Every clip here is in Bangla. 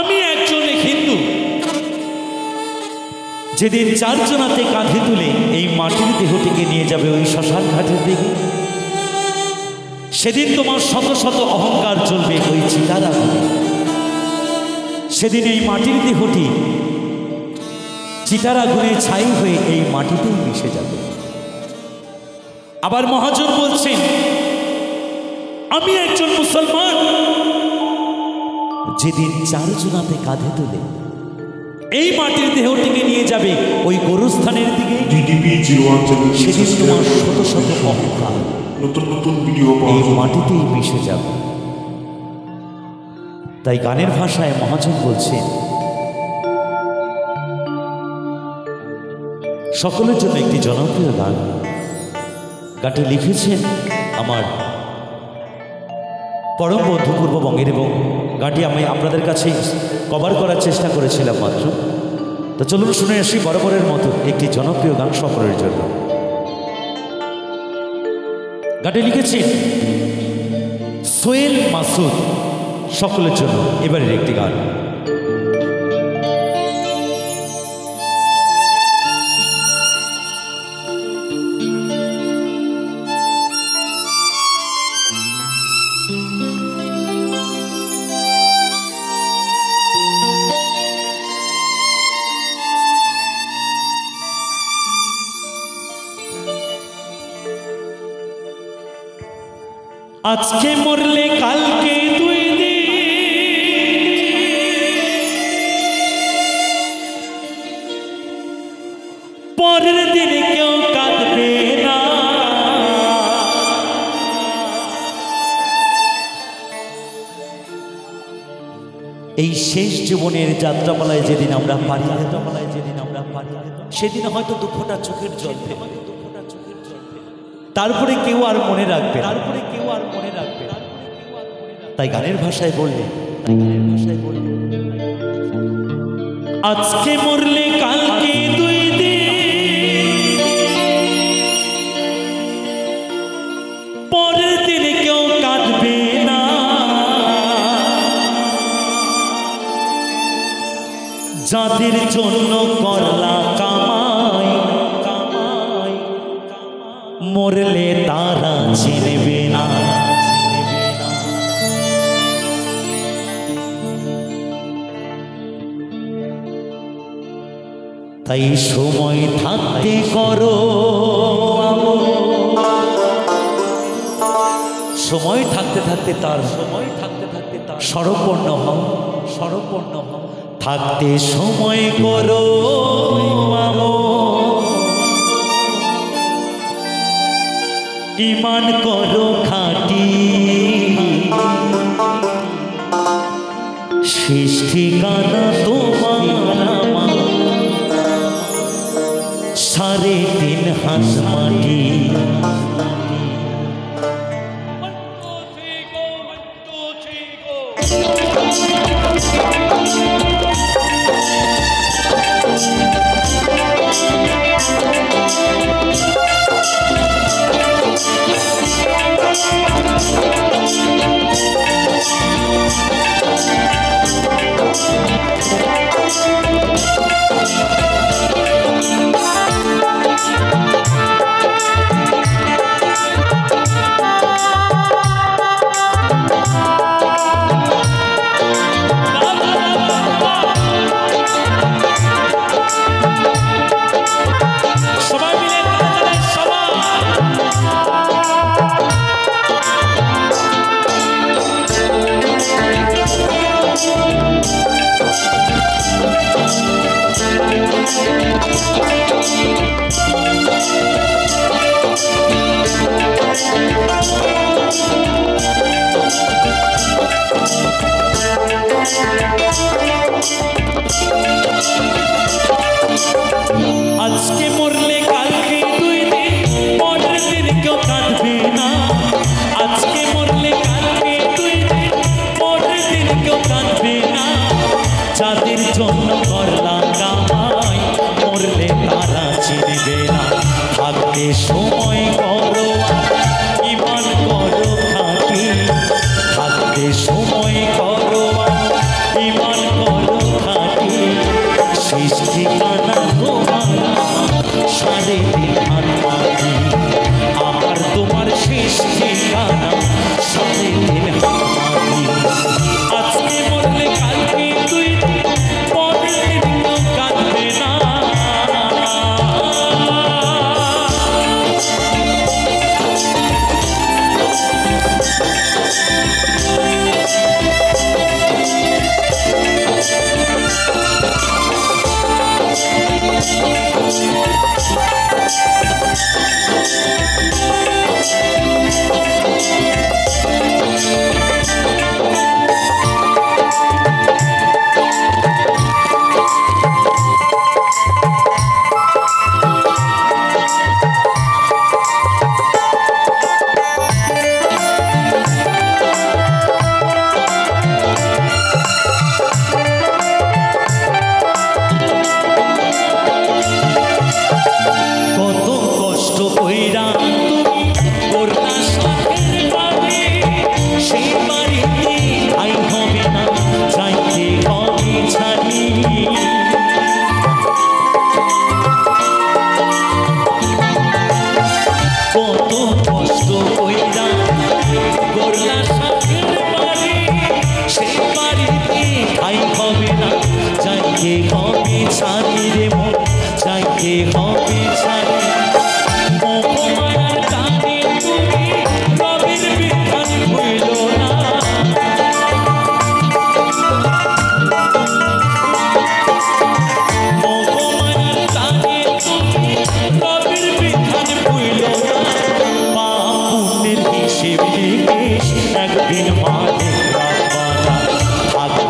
আমি একজন হিন্দু, যেদিন চারজনাতে কাঁধে তুলে এই মাটির দেহটিকে নিয়ে যাবে ওই শ্মশান ঘাটের দিকে, সেদিন তোমার শত শত অহংকার চলবে ওই চিতার আগুনে। সেদিন এই মাটির দেহটি চিতার আগুনে ছাই হয়ে এই মাটিতেই মিশে যাবে। আবার মহাজন বলছেন, আমি একজন মুসলমান, যেদিন চারজনাতে কাঁধে তুলে এই মাটির দেহটিকে নিয়ে যাবে ওই গোরস্থানের দিকে, সেদিন তোমার শত শত অহংকার নতুন নতুন ভিডিও এই মাটিতেই মিশে যাবে। তাই গানের ভাষায় মহাজন বলছেন, সকলের জন্য একটি জনপ্রিয় গান। গানটি লিখেছেন আমার পরম বন্ধু পূর্ববঙ্গের, এবং গানটি আমি আপনাদের কাছে কভার করার চেষ্টা করেছিলাম মাত্র। তো চলুন শুনে আসি বরাবরের মতো একটি জনপ্রিয় গান সকলের জন্য। গানটি লিখেছেন সোহেল মাসুদ, সকলের জন্য এবারের একটি গান। আজকে মরলে কালকে দুই দিন, পরের দিনে কেউ কাঁদবে না। এই শেষ জীবনের যাত্রাপালায় যেদিন আমরা পারি, সেদিন হয়তো দুঃখটা চোখের জল ফেলে, তারপরে কেউ আর মনে রাখবে, তাই গানের ভাষায় বললে, আজকে মরলে কালকে দুই দিন, পরের দিনে কেউ কাঁদবে না। যাদের জন্য করলা কামাই, মরলে তারা চিনবে না। তাই সময় থাকতে করো, সময় থাকতে থাকতে তার স্বরূপন্ন হও, থাকতে সময় করো ঈমান করো খাঁটি, শেষ ঠিকানা তোমার আমার 3.5 হাত মাটি। আজকে মরলে কালকে দুই দিন, পরের দিন কেউ কাঁদবে না। আজকে মরলে কালকে দুই দিন, পরের দিন কেউ কাঁদবে না। যাদের জন্য করলা কামাই, মরলে তারা চিনবে না। থাকতে সময় করো, ঈমান করো খাঁটি, থাকতে সময় করো, ঈমান করো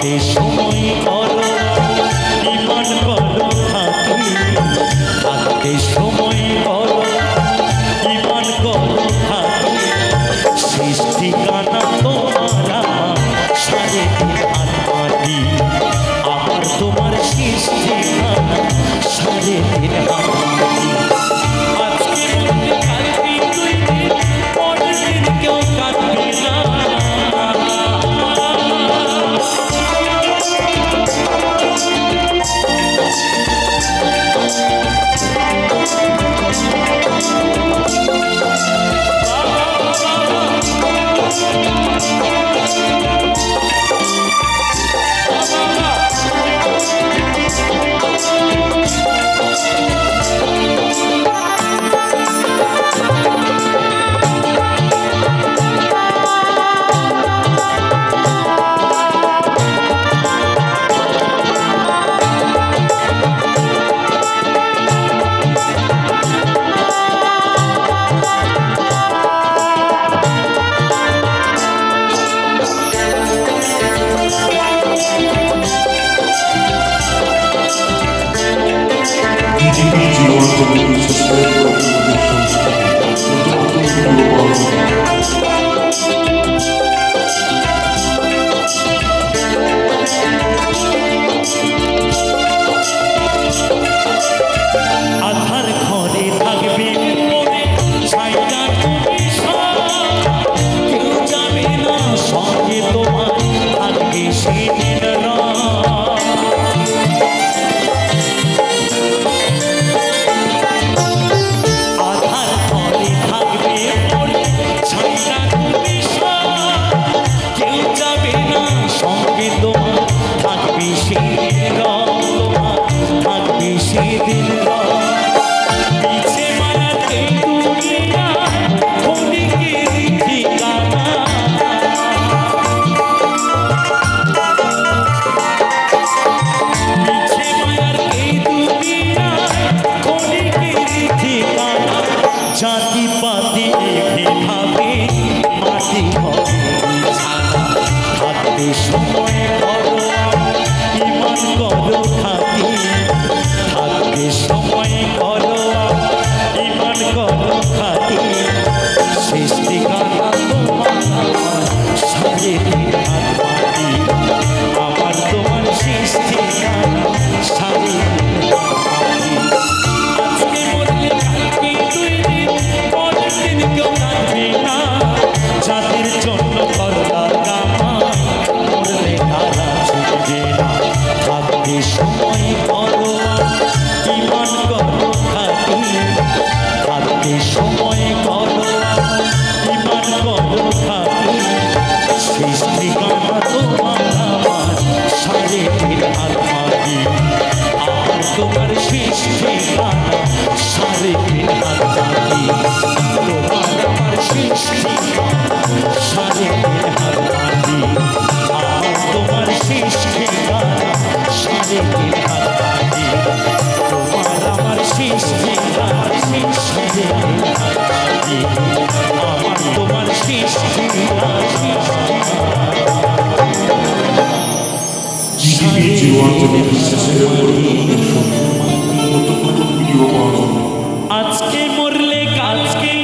থাকতে সময় করো ইমান করো খাতি থাকতে সময় করো ইমান করো খাতি শেষ ঠিকানা তোমার আমার সাড়ে তিন হাত মাটি আমার তোমার শেষ ঠিকানা সাড়ে তিন হাত মাটি আজকে মরলে কালকে দুই দিন পরের দিন কেউ কাঁদবে না আধার ঘরে থাকবে পরে ছাইটা তুমি কেউ যাবে না সঙ্গে তোমার থাকবে সেদিন আধার ঘরে থাকবে পরে ছাইটা তুমি কেউ যাবে না সঙ্গে তোমার থাকবে সেদিন তোমার থাকবে সেদিন জাতি পাতি এভাবে মাটি হবে থাকতে সময় করো ইমান করো খাতি থাকতে সময় করো ইমান করো খাতি শেষ ঠিকানা তোমার সাড়ে তিন হাত মাটি আমার তোমার শেষ ঠিকানা সাড়ে তিন হাত মাটি আজকে মরলে কালকে দুই দিন পরের দিন কেউ কাঁদবে না জাতির জন্য করলা কামা মরলে তারা ছুটবে না থাকতে সময় করো ইমান করো খাতি থাকতে সময় করো ইমান করো খাতি শেষ ঠিকানা তোমার আমার সাড়ে তিন হাত মাটি আমার তোমার শেষ ঠিকানা সাড়ে তিন হাত মাটি তোমার আমার শেষ ঠিকানা সাড়ে তিন হাত মাটি আমার তোমার শেষ ঠিকানা সাড়ে তিন হাত মাটি তোমার আমার শেষ ঠিকানা সাড়ে তিন হাত মাটি আমার তোমার শেষ ঠিকানা আজকে মরলে কালকে